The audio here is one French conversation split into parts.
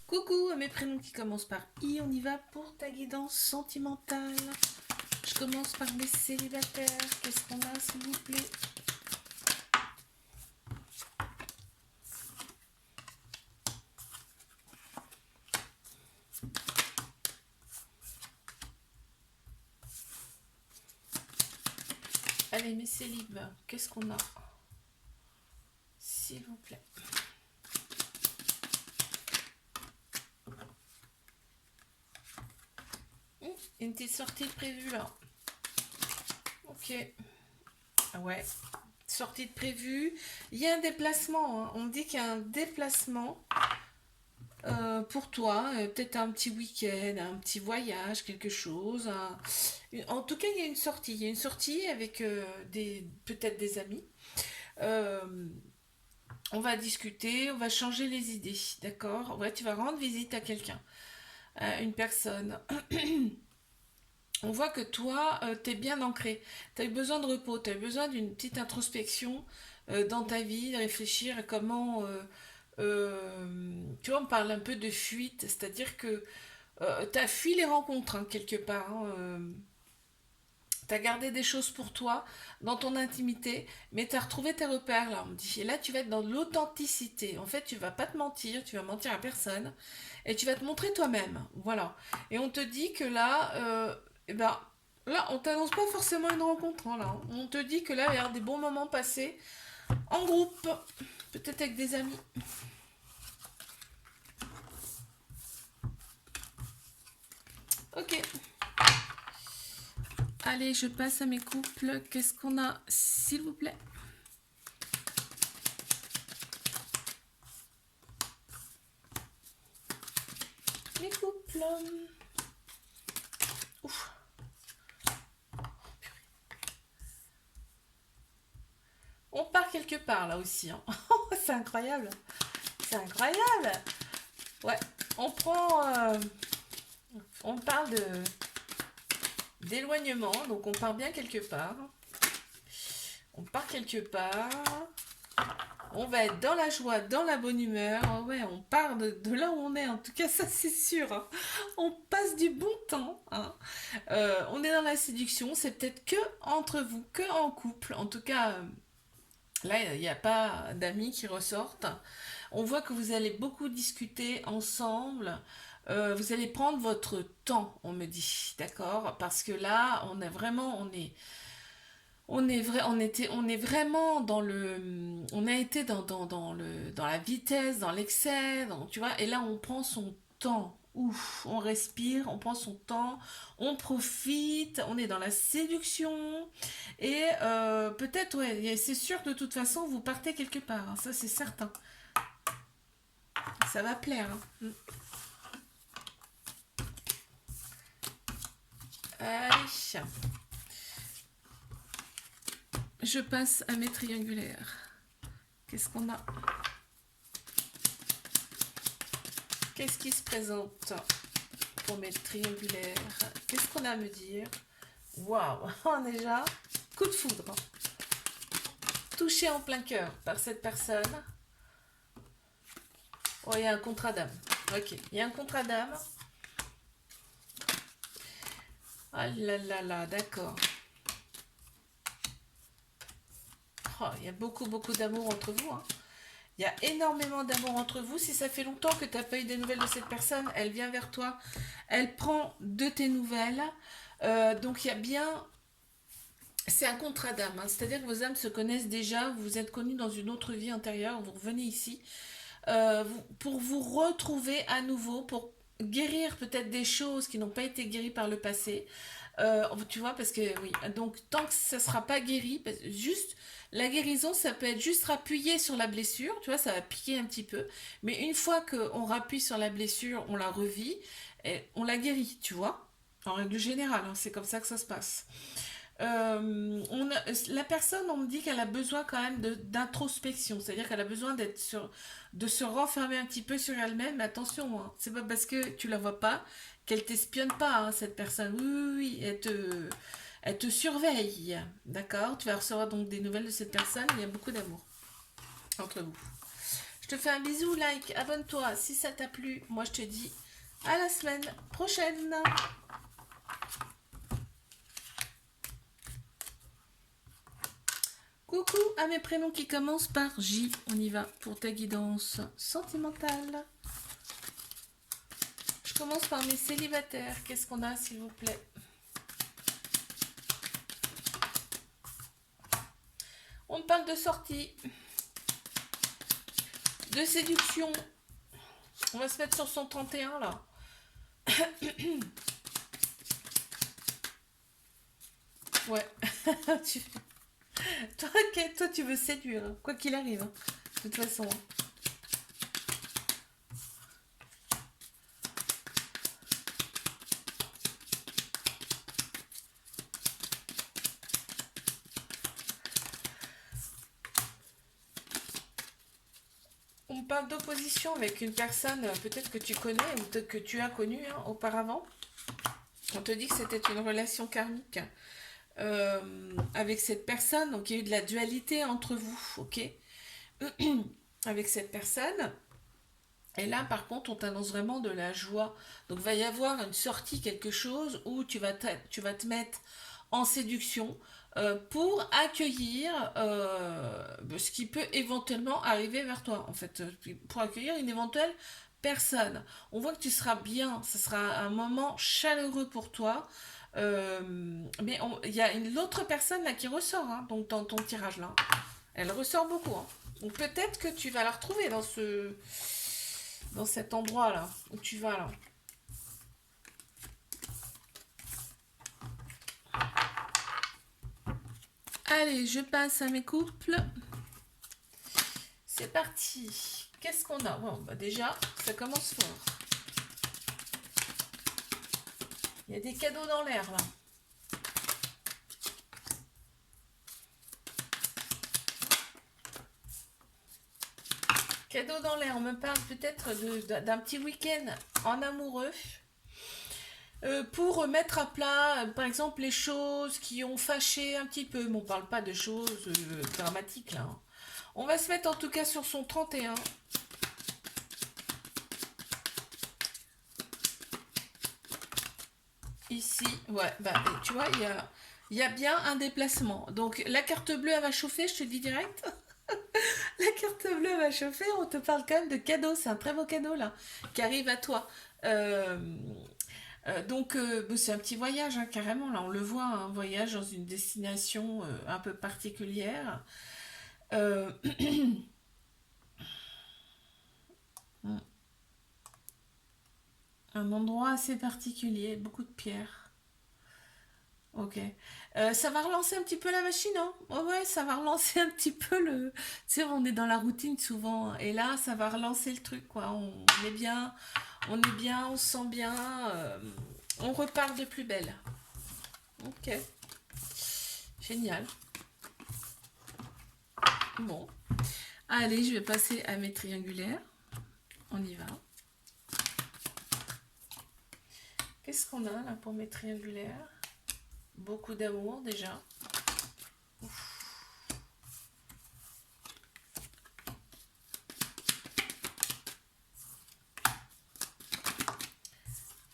Coucou à mes prénoms qui commencent par I, on y va pour ta guidance sentimentale. Je commence par mes célibataires. Qu'est-ce qu'on a, s'il vous plaît? Allez, mes célibes, qu'est-ce qu'on a? S'il vous plaît. Une petite sortie prévue là. Ok. Ouais. Sortie de prévue. Il y a un déplacement. Hein. On me dit qu'il y a un déplacement pour toi. Peut-être un petit week-end, un petit voyage, quelque chose. En tout cas, il y a une sortie. Il y a une sortie avec peut-être des amis. Euh, on va discuter, on va changer les idées. D'accord? Ouais, tu vas rendre visite à quelqu'un, à une personne. On voit que toi, tu es bien ancré. Tu as eu besoin de repos, tu as eu besoin d'une petite introspection dans ta vie, de réfléchir à comment... tu vois, on parle un peu de fuite, c'est-à-dire que tu as fui les rencontres, hein, quelque part. Tu as gardé des choses pour toi, dans ton intimité, mais tu as retrouvé tes repères, là, on me dit. Et là, tu vas être dans l'authenticité. En fait, tu vas pas te mentir, tu vas mentir à personne, et tu vas te montrer toi-même. Voilà. Et on te dit que là, eh ben, là, on t'annonce pas forcément une rencontre, hein, là. On te dit que là, il va y avoir des bons moments passés en groupe, peut-être avec des amis. Ok. Allez, je passe à mes couples. Qu'est-ce qu'on a, s'il vous plaît? Les couples. Ouf. On part quelque part là aussi. Hein. C'est incroyable. C'est incroyable. Ouais. On prend. On parle d'éloignement. Donc on part bien quelque part. On part quelque part. On va être dans la joie, dans la bonne humeur. Oh ouais, on part de là où on est. En tout cas, ça c'est sûr. Hein. On passe du bon temps. Hein. On est dans la séduction. C'est peut-être que entre vous, que en couple. En tout cas, là, il n'y a pas d'amis qui ressortent. On voit que vous allez beaucoup discuter ensemble. Vous allez prendre votre temps, on me dit, d'accord? Parce que là, on est vraiment, on est vraiment dans on a été dans la vitesse, dans l'excès, tu vois. Et là, on prend son temps. Ouf, on respire, on prend son temps, on profite, on est dans la séduction et peut-être, ouais, c'est sûr que de toute façon, vous partez quelque part, hein, ça c'est certain. Ça va plaire. Hein. Allez, je passe à mes triangulaires. Qu'est-ce qu'on a? Qu'est-ce qui se présente pour mes triangulaires? Qu'est-ce qu'on a à me dire? Waouh, déjà, coup de foudre. Touché en plein cœur par cette personne. Oh, il y a un contrat d'âme. Ok, il y a un contrat d'âme. Ah là là là, d'accord. Oh, il y a beaucoup, beaucoup d'amour entre vous. Hein. Il y a énormément d'amour entre vous. Si ça fait longtemps que tu n'as pas eu des nouvelles de cette personne, elle vient vers toi. Elle prend de tes nouvelles. Donc il y a bien... C'est un contrat d'âme. Hein. C'est-à-dire que vos âmes se connaissent déjà. Vous vous êtes connus dans une autre vie antérieure. Vous revenez ici pour vous retrouver à nouveau, pour guérir peut-être des choses qui n'ont pas été guéries par le passé. Tu vois, parce que oui, donc tant que ça ne sera pas guéri, juste la guérison, ça peut être juste appuyer sur la blessure, tu vois, ça va piquer un petit peu, mais une fois qu'on rappuie sur la blessure, on la revit, et on la guérit, tu vois, en règle générale, hein, c'est comme ça que ça se passe. La personne, on me dit qu'elle a besoin quand même d'introspection, c'est-à-dire qu'elle a besoin de se renfermer un petit peu sur elle-même. Mais attention, hein, c'est pas parce que tu la vois pas qu'elle t'espionne pas, hein, cette personne. Oui, oui, oui, elle te surveille, d'accord? Tu vas recevoir donc des nouvelles de cette personne. Il y a beaucoup d'amour entre vous. Je te fais un bisou, like, abonne-toi si ça t'a plu. Moi, je te dis à la semaine prochaine. Coucou à mes prénoms qui commencent par J. On y va pour ta guidance sentimentale. Je commence par mes célibataires. Qu'est-ce qu'on a, s'il vous plaît? On parle de sortie, de séduction. On va se mettre sur son 31 là. Ouais. Toi, tu veux séduire, hein, quoi qu'il arrive. Hein, de toute façon. Hein. On parle d'opposition avec une personne peut-être que tu connais ou peut-être que tu as connue hein, auparavant. On te dit que c'était une relation karmique avec cette personne. Donc il y a eu de la dualité entre vous, ok, avec cette personne. Et là, par contre, on t'annonce vraiment de la joie. Donc, il va y avoir une sortie, quelque chose où tu vas te mettre en séduction pour accueillir ce qui peut éventuellement arriver vers toi, en fait, pour accueillir une éventuelle personne. On voit que tu seras bien, ce sera un moment chaleureux pour toi. Mais il y a l'autre personne là qui ressort, hein, donc dans ton tirage là. Elle ressort beaucoup. Hein. Donc peut-être que tu vas la retrouver dans cet endroit là où tu vas là. Allez, je passe à mes couples. C'est parti. Qu'est-ce qu'on a? Bon, bah déjà, ça commence fort. Il y a des cadeaux dans l'air là. Cadeau dans l'air, on me parle peut-être d'un petit week-end en amoureux pour mettre à plat, par exemple, les choses qui ont fâché un petit peu. Mais on ne parle pas de choses dramatiques là. Hein. On va se mettre en tout cas sur son 31. Ici, ouais, bah tu vois, il y a bien un déplacement. Donc la carte bleue, elle va chauffer, je te dis direct. La carte bleue va chauffer, on te parle quand même de cadeau, c'est un très beau cadeau là, qui arrive à toi. Donc c'est un petit voyage, hein, carrément, là on le voit, un voyage dans une destination un peu particulière. Euh, un endroit assez particulier, beaucoup de pierres. Ok. Ça va relancer un petit peu la machine, hein? Ouais, ouais, ça va relancer un petit peu le. Tu sais, on est dans la routine souvent. Et là, ça va relancer le truc, quoi. On est bien, on se sent bien. On repart de plus belle. Ok. Génial. Bon. Allez, je vais passer à mes triangulaires. On y va. Qu'est-ce qu'on a là pour mes triangulaires? Beaucoup d'amour déjà.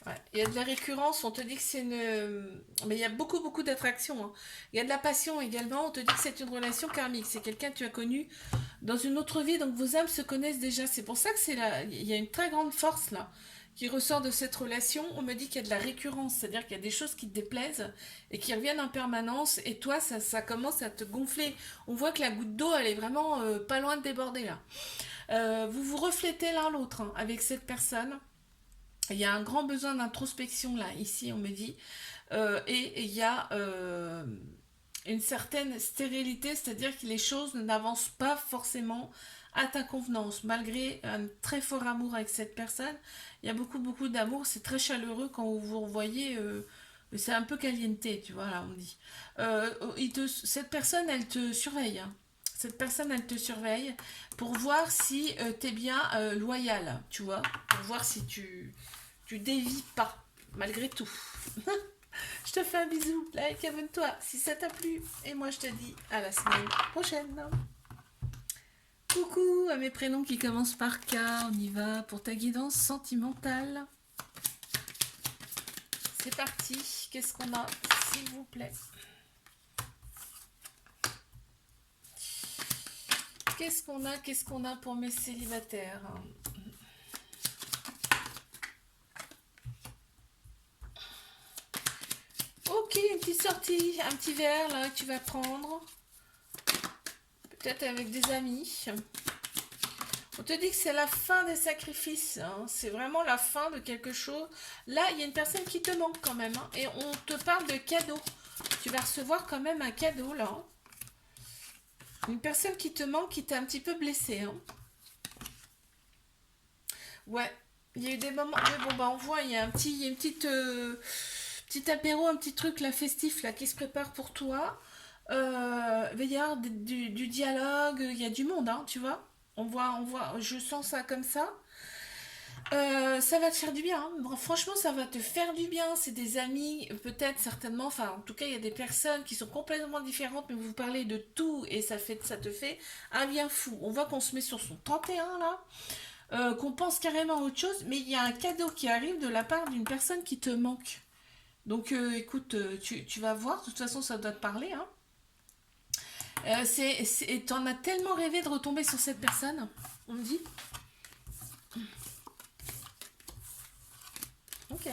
Ouais. Il y a de la récurrence, on te dit que c'est une... Mais il y a beaucoup d'attraction. Hein. Il y a de la passion également, on te dit que c'est une relation karmique. C'est quelqu'un que tu as connu dans une autre vie, donc vos âmes se connaissent déjà. C'est pour ça que c'est là... Il y a une très grande force là qui ressort de cette relation. On me dit qu'il y a de la récurrence, c'est-à-dire qu'il y a des choses qui te déplaisent et qui reviennent en permanence. Et toi, ça commence à te gonfler. On voit que la goutte d'eau, elle est vraiment pas loin de déborder là. Vous vous reflétez l'un l'autre hein, avec cette personne. Il y a un grand besoin d'introspection là, ici on me dit. Et il y a une certaine stérilité, c'est-à-dire que les choses n'avancent pas forcément à ta convenance. Malgré un très fort amour avec cette personne, il y a beaucoup d'amour, c'est très chaleureux quand vous vous revoyez. C'est un peu caliente, tu vois, là on dit. Cette personne, elle te surveille. Hein. Cette personne, elle te surveille pour voir si tu es bien loyal, tu vois. Pour voir si tu dévies pas, malgré tout. Je te fais un bisou, like, abonne-toi si ça t'a plu. Et moi, je te dis à la semaine prochaine. Coucou à mes prénoms qui commencent par K, on y va pour ta guidance sentimentale. C'est parti, qu'est-ce qu'on a, s'il vous plaît? Qu'est-ce qu'on a pour mes célibataires? Ok, une petite sortie, un petit verre là que tu vas prendre. Peut-être avec des amis. On te dit que c'est la fin des sacrifices, hein. C'est vraiment la fin de quelque chose. Là, il y a une personne qui te manque quand même, hein. Et on te parle de cadeau. Tu vas recevoir quand même un cadeau là, hein. Une personne qui te manque, qui t'a un petit peu blessé, hein. Ouais, il y a eu des moments. Mais bon, bah on voit, il y a il y a une petit apéro, un petit truc là festif là qui se prépare pour toi. Il va y avoir du dialogue, il y a du monde, hein, tu vois. Je sens ça comme ça. Ça va te faire du bien, hein. Bon, franchement, ça va te faire du bien. C'est des amis, peut-être, certainement. Enfin, en tout cas, il y a des personnes qui sont complètement différentes, mais vous parlez de tout et ça te fait un bien fou. On voit qu'on se met sur son 31 là, qu'on pense carrément à autre chose, mais il y a un cadeau qui arrive de la part d'une personne qui te manque. Donc, écoute, tu vas voir. De toute façon, ça doit te parler, hein. T'en as tellement rêvé de retomber sur cette personne, on me dit. Ok.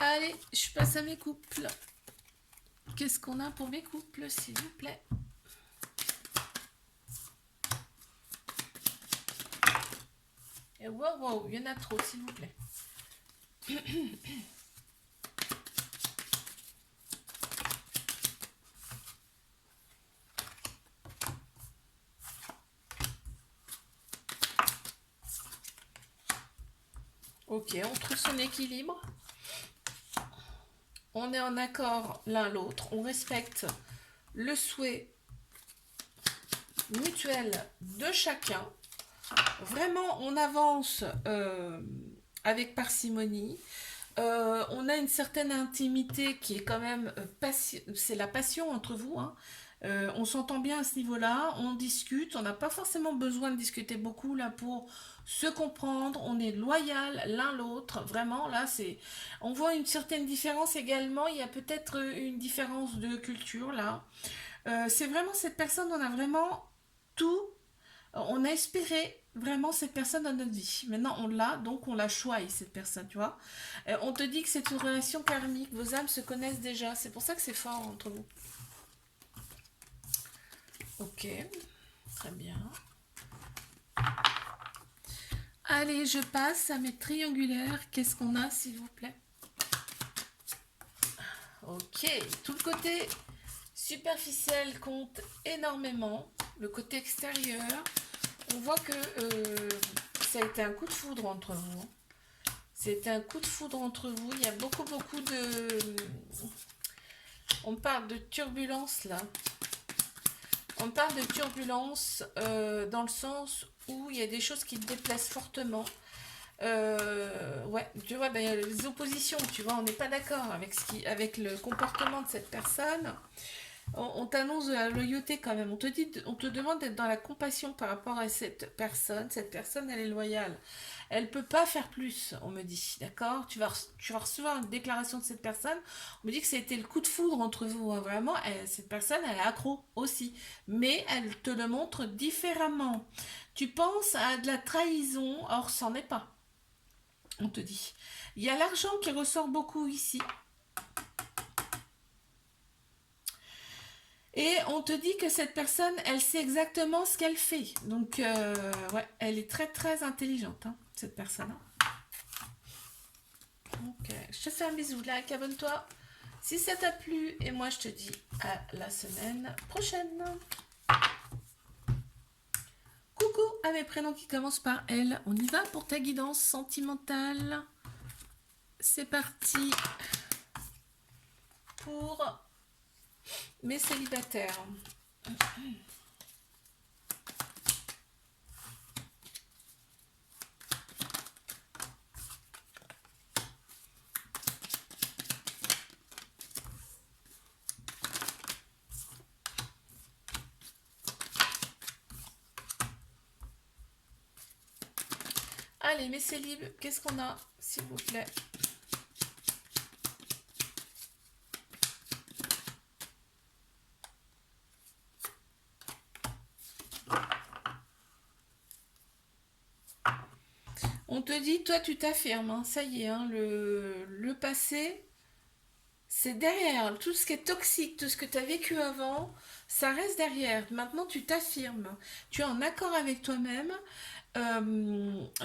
Allez, je passe à mes couples. Qu'est-ce qu'on a pour mes couples, s'il vous plaît? Et wow, wow, il y en a trop, s'il vous plaît. Ok, on trouve son équilibre. On est en accord l'un l'autre. On respecte le souhait mutuel de chacun. Vraiment, on avance avec parcimonie. On a une certaine intimité qui est quand même c'est la passion entre vous, hein. On s'entend bien à ce niveau-là, on discute, on n'a pas forcément besoin de discuter beaucoup là pour se comprendre, on est loyal l'un l'autre, vraiment là c'est, on voit une certaine différence également, il y a peut-être une différence de culture là. C'est vraiment cette personne, on a vraiment tout, on a espéré vraiment cette personne dans notre vie. Maintenant, on l'a, donc on la choisit, cette personne, tu vois. On te dit que c'est une relation karmique, vos âmes se connaissent déjà. C'est pour ça que c'est fort entre vous. Ok, très bien. Allez, je passe à mes triangulaires. Qu'est-ce qu'on a, s'il vous plaît? Ok, tout le côté superficiel compte énormément. Le côté extérieur, on voit que ça a été un coup de foudre entre vous. C'est un coup de foudre entre vous. Il y a beaucoup, beaucoup de... On parle de turbulence là. On parle de turbulence dans le sens où il y a des choses qui te déplacent fortement. Ouais, tu vois, ben, il y a les oppositions, tu vois, on n'est pas d'accord avec le comportement de cette personne. On t'annonce de la loyauté quand même. On te demande d'être dans la compassion par rapport à cette personne. Cette personne, elle est loyale. Elle peut pas faire plus, on me dit. D'accord, tu vas recevoir une déclaration de cette personne. On me dit que ça a été le coup de foudre entre vous, hein. Vraiment, cette personne, elle est accro aussi. Mais elle te le montre différemment. Tu penses à de la trahison, or, c'en est pas. On te dit. Il y a l'argent qui ressort beaucoup ici. Et on te dit que cette personne, elle sait exactement ce qu'elle fait. Donc, ouais, elle est très très intelligente, hein, cette personne. Ok, je te fais un bisou, like, abonne-toi si ça t'a plu. Et moi, je te dis à la semaine prochaine. Coucou à mes prénoms qui commencent par L. On y va pour ta guidance sentimentale. C'est parti pour mes célibataires. Allez, mes célibes, qu'est-ce qu'on a, s'il vous plaît? On te dit, toi, tu t'affirmes, hein, ça y est, hein, le passé, c'est derrière. Tout ce qui est toxique, tout ce que tu as vécu avant, ça reste derrière. Maintenant, tu t'affirmes. Tu es en accord avec toi-même.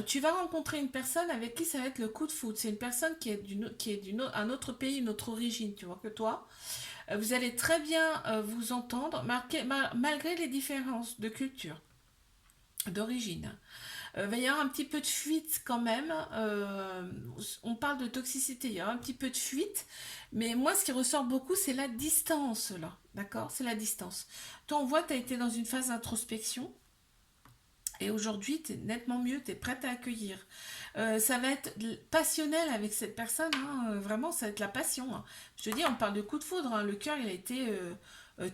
Tu vas rencontrer une personne avec qui ça va être le coup de foudre. C'est une personne qui est un autre pays, une autre origine, tu vois, que toi. Vous allez très bien vous entendre, malgré les différences de culture, d'origine. Il va y avoir un petit peu de fuite quand même. On parle de toxicité, il y a un petit peu de fuite. Mais moi, ce qui ressort beaucoup, c'est la distance, là. D'accord? C'est la distance. Toi, on voit que tu as été dans une phase d'introspection. Et aujourd'hui, tu es nettement mieux, tu es prête à accueillir. Ça va être passionnel avec cette personne, hein, vraiment, ça va être la passion, hein. Je te dis, on parle de coup de foudre, hein, le cœur, il a été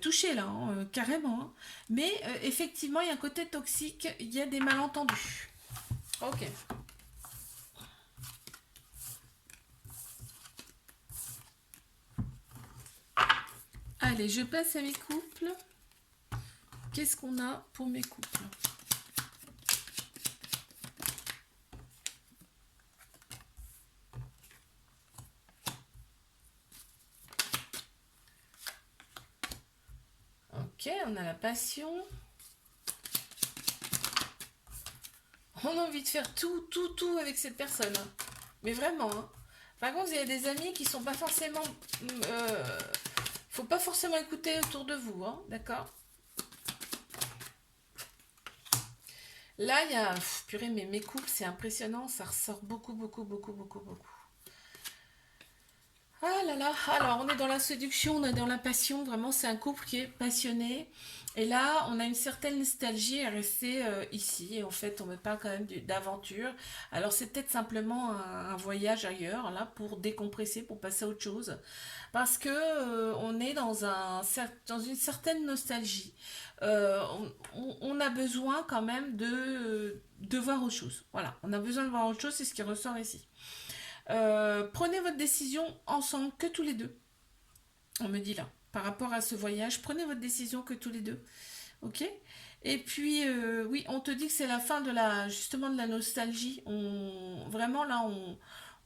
touché là, hein, carrément, hein. Mais effectivement, il y a un côté toxique, il y a des malentendus. Ok. Allez, je passe à mes couples. Qu'est-ce qu'on a pour mes couples? Ok, on a la passion. On a envie de faire tout avec cette personne, hein. Mais vraiment, hein. Par contre, il y a des amis qui sont pas forcément... faut pas forcément écouter autour de vous, hein, d'accord? Là, il y a... purée, mais mes couples, c'est impressionnant. Ça ressort beaucoup. Ah là là, alors on est dans la séduction, on est dans la passion, vraiment c'est un couple qui est passionné. Et là, on a une certaine nostalgie à rester ici. Et en fait, on me parle quand même d'aventure. Alors c'est peut-être simplement un voyage ailleurs, là, pour décompresser, pour passer à autre chose. Parce que on est dans une certaine nostalgie. On a besoin quand même de voir autre chose. Voilà, on a besoin de voir autre chose, c'est ce qui ressort ici. Prenez votre décision ensemble, que tous les deux. On me dit là, par rapport à ce voyage, prenez votre décision que tous les deux. Ok? Et puis, oui, on te dit que c'est la fin justement de la nostalgie. Vraiment là,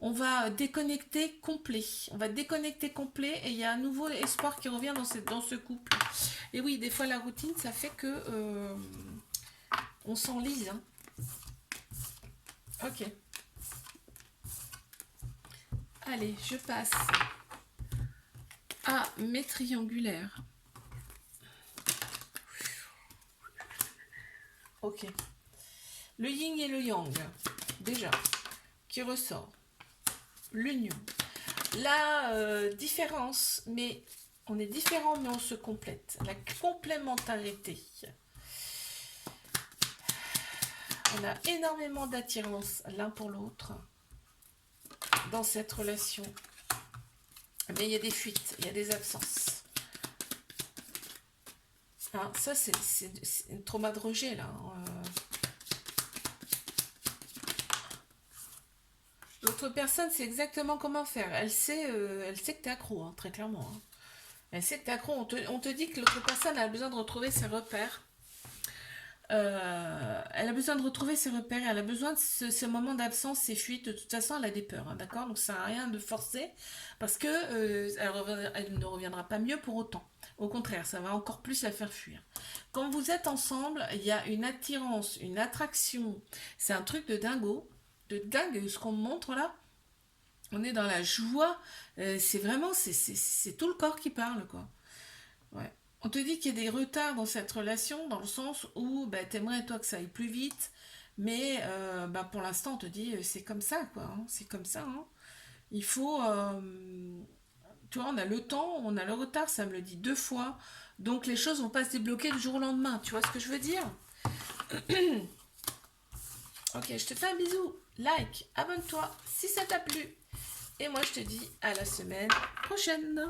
on va déconnecter complet. On va déconnecter complet et il y a un nouveau espoir qui revient dans ce couple. Et oui, des fois la routine, ça fait que on s'enlise, hein. Ok. Allez, je passe à mes triangulaires. Ok. Le yin et le yang, déjà, qui ressort. L'union. La différence, mais on est différents, mais on se complète. La complémentarité. On a énormément d'attirance l'un pour l'autre dans cette relation. Mais il y a des fuites, il y a des absences. Hein, ça, c'est un trauma de rejet, là. L'autre personne sait exactement comment faire. Elle sait que tu es accro, hein, très clairement, hein. Elle sait que tu es accro. On te dit que l'autre personne a besoin de retrouver ses repères. Elle a besoin de retrouver ses repères, elle a besoin de ce moment d'absence, ces fuites. De toute façon, elle a des peurs, hein, d'accord? Donc, ça n'a rien de forcer parce que elle ne reviendra pas mieux pour autant. Au contraire, ça va encore plus la faire fuir. Quand vous êtes ensemble, il y a une attirance, une attraction. C'est un truc de dingo, de dingue, ce qu'on me montre là. On est dans la joie. C'est vraiment, c'est tout le corps qui parle, quoi. Ouais. On te dit qu'il y a des retards dans cette relation, dans le sens où bah, t'aimerais toi que ça aille plus vite, mais bah, pour l'instant on te dit c'est comme ça quoi, hein, c'est comme ça, hein. Il faut, tu vois, on a le temps, on a le retard, ça me le dit deux fois, donc les choses vont pas se débloquer du jour au lendemain, tu vois ce que je veux dire? Ok, je te fais un bisou, like, abonne-toi si ça t'a plu, et moi je te dis à la semaine prochaine.